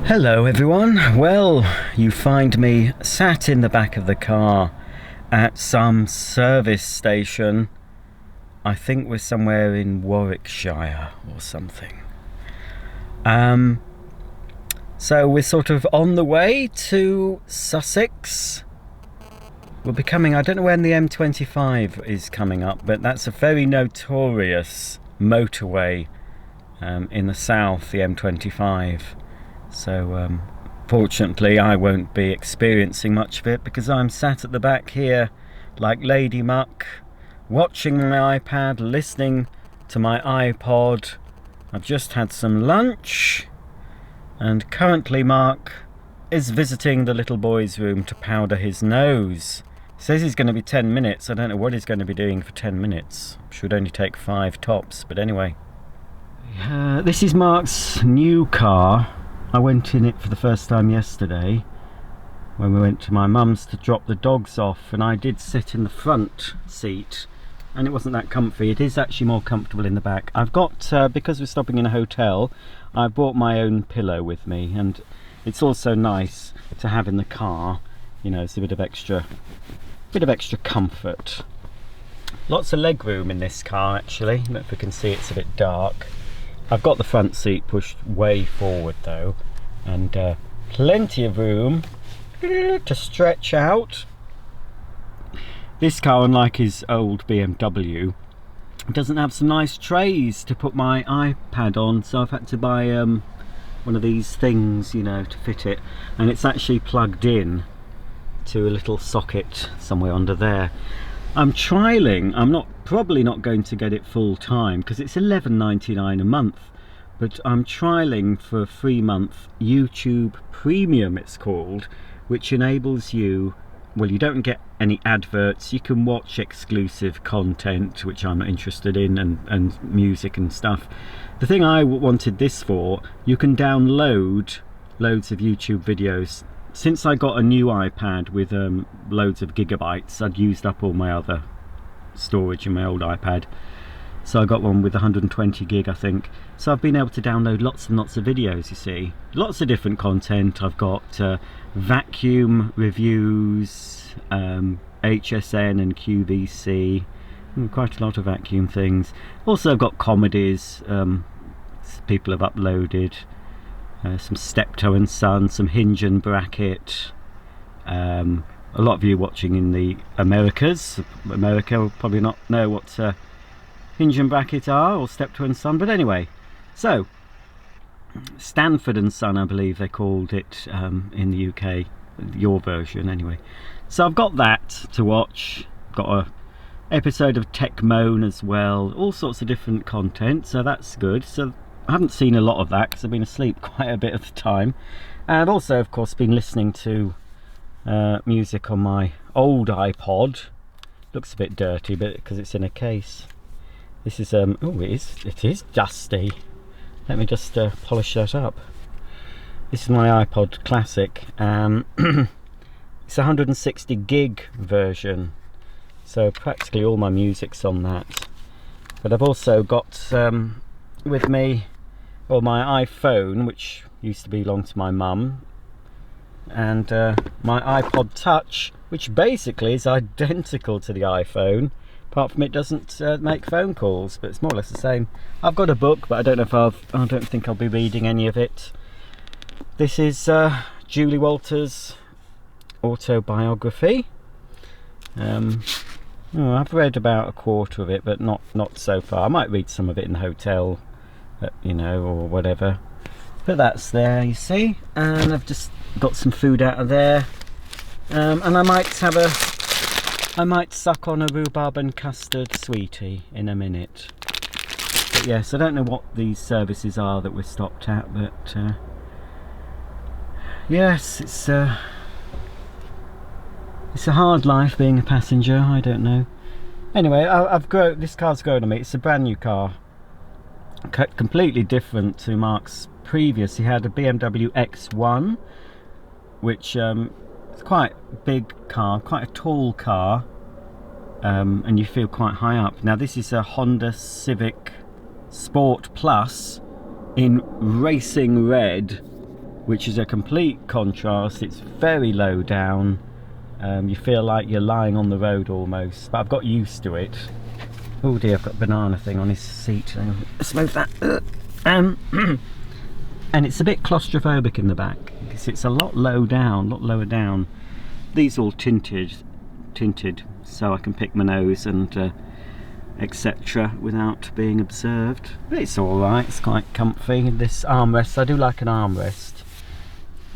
Hello everyone. Well, you find me sat in the back of the car at some service station. I think we're somewhere in Warwickshire or something. So we're sort of on the way to Sussex. We'll be coming, I don't know when the M25 is coming up, but that's a very notorious motorway in the south, the M25. So fortunately I won't be experiencing much of it because I'm sat at the back here like Lady Muck, watching my iPad, listening to my iPod. I've just had some lunch and currently Mark is visiting the little boy's room to powder his nose. He says he's going to be 10 minutes. I don't know what he's going to be doing for 10 minutes. Should only take 5 tops, but anyway. This is Mark's new car. I went in it for the first time yesterday when we went to my mum's to drop the dogs off, and I did sit in the front seat and it wasn't that comfy. It is actually more comfortable in the back. I've got, because we're stopping in a hotel, I brought my own pillow with me, and it's also nice to have in the car. You know, it's a bit of extra comfort. Lots of leg room in this car actually. I don't know if we can see, it's a bit dark. I've got the front seat pushed way forward though, and plenty of room to stretch out. This car, unlike his old BMW, doesn't have some nice trays to put my iPad on, so I've had to buy one of these things, you know, to fit it, and it's actually plugged in to a little socket somewhere under there. I'm trialing, I'm probably not going to get it full time because it's $11.99 a month, but I'm trialing for a 3-month YouTube Premium, it's called, which enables you, well, you don't get any adverts, you can watch exclusive content which I'm not interested in, and music and stuff. The thing I wanted this for, you can download loads of YouTube videos. Since I got a new iPad with loads of gigabytes, I'd used up all my other storage in my old iPad, so I got one with 120 gig I think. So I've been able to download lots and lots of videos, you see, lots of different content. I've got vacuum reviews, HSN and QVC, quite a lot of vacuum things. Also I've got comedies people have uploaded. Some Steptoe and Son, some Hinge and Bracket. A lot of you watching in the America will probably not know what Hinge and Bracket are, or Steptoe and Son, but anyway. So Stanford and Son, I believe they called it in the UK, your version anyway. So I've got that to watch. Got a episode of Tech Moan as well, all sorts of different content, so that's good. So I haven't seen a lot of that because I've been asleep quite a bit of the time, and I've also of course been listening to music on my old iPod. Looks a bit dirty but because it's in a case. This is oh, it is dusty. Let me just polish that up. This is my iPod Classic. It's a 160 gig version, so practically all my music's on that. But I've also got with me, well, my iPhone, which used to belong to my mum, and my iPod Touch, which basically is identical to the iPhone, apart from it doesn't make phone calls, but it's more or less the same. I've got a book, but I don't know if I don't think I'll be reading any of it. This is Julie Walters' autobiography. I've read about a quarter of it, but not so far. I might read some of it in the hotel, you know, or whatever. But that's there, you see. And I've just got some food out of there. And I might suck on a rhubarb and custard sweetie in a minute. But yes, I don't know what these services are that we're stopped at, but yes, it's a hard life being a passenger. I don't know. Anyway, this car's grown on me. It's a brand new car, completely different to Mark's previous. He had a BMW X1, which is quite a big car, quite a tall car, and you feel quite high up. Now this is a Honda Civic Sport Plus in racing red, which is a complete contrast. It's very low down. You feel like you're lying on the road almost, but I've got used to it. Oh dear, I've got a banana thing on his seat. Let's move that. And it's a bit claustrophobic in the back because it's a lot lower down. These all tinted, so I can pick my nose and etc. without being observed. But it's all right. It's quite comfy. This armrest, I do like an armrest.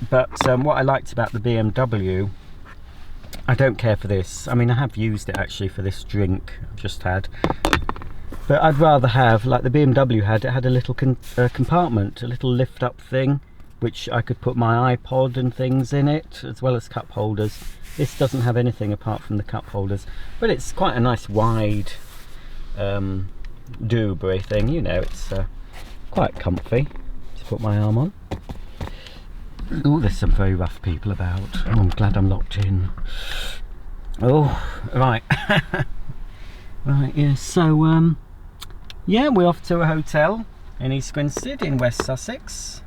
But what I liked about the BMW, I don't care for this. I mean, I have used it actually for this drink I've just had. But I'd rather have, like the BMW had, it had a little compartment, a little lift up thing, which I could put my iPod and things in it, as well as cup holders. This doesn't have anything apart from the cup holders, but it's quite a nice wide doobry thing, you know, it's quite comfy to put my arm on. Oh, there's some very rough people about. Oh, I'm glad I'm locked in. Oh, right. Right, yeah, so yeah, we're off to a hotel in East Grinstead in West Sussex,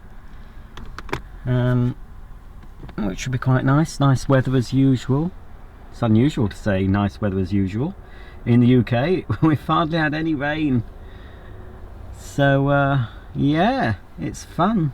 which should be quite nice. Nice weather as usual. It's unusual to say nice weather as usual in the UK. We've hardly had any rain, so yeah, it's fun.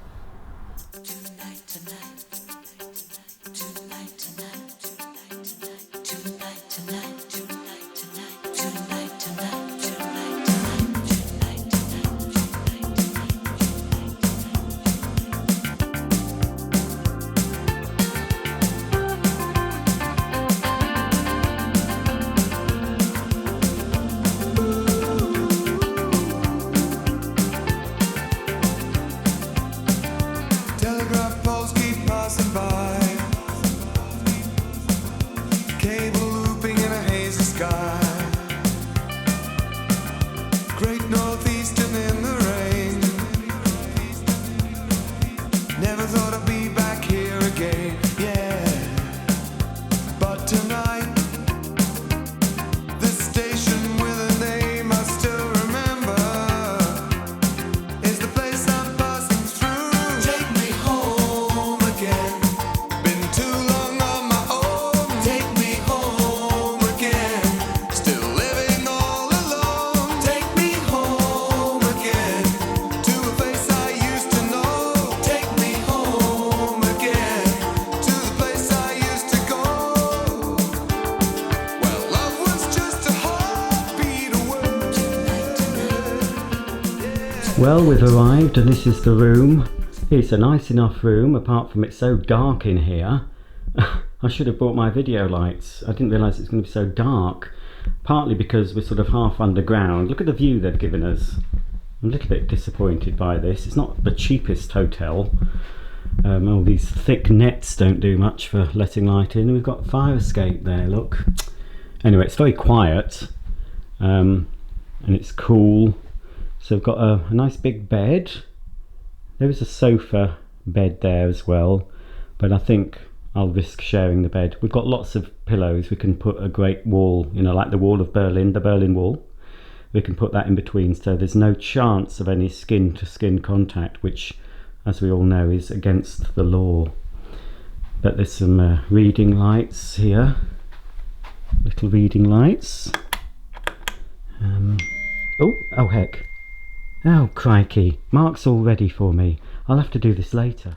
Well, we've arrived and this is the room. It's a nice enough room, apart from it's so dark in here. I should have brought my video lights. I didn't realise it's going to be so dark. Partly because we're sort of half underground. Look at the view they've given us. I'm a little bit disappointed by this. It's not the cheapest hotel. Oh, these thick nets don't do much for letting light in. We've got fire escape there, look. Anyway, it's very quiet. And it's cool. So we've got a nice big bed. There is a sofa bed there as well, but I think I'll risk sharing the bed. We've got lots of pillows. We can put a great wall, you know, like the wall of Berlin, the Berlin Wall. We can put that in between, so there's no chance of any skin-to-skin contact, which, as we all know, is against the law. But there's some reading lights here. Little reading lights. Oh heck. Oh, crikey. Mark's all ready for me. I'll have to do this later.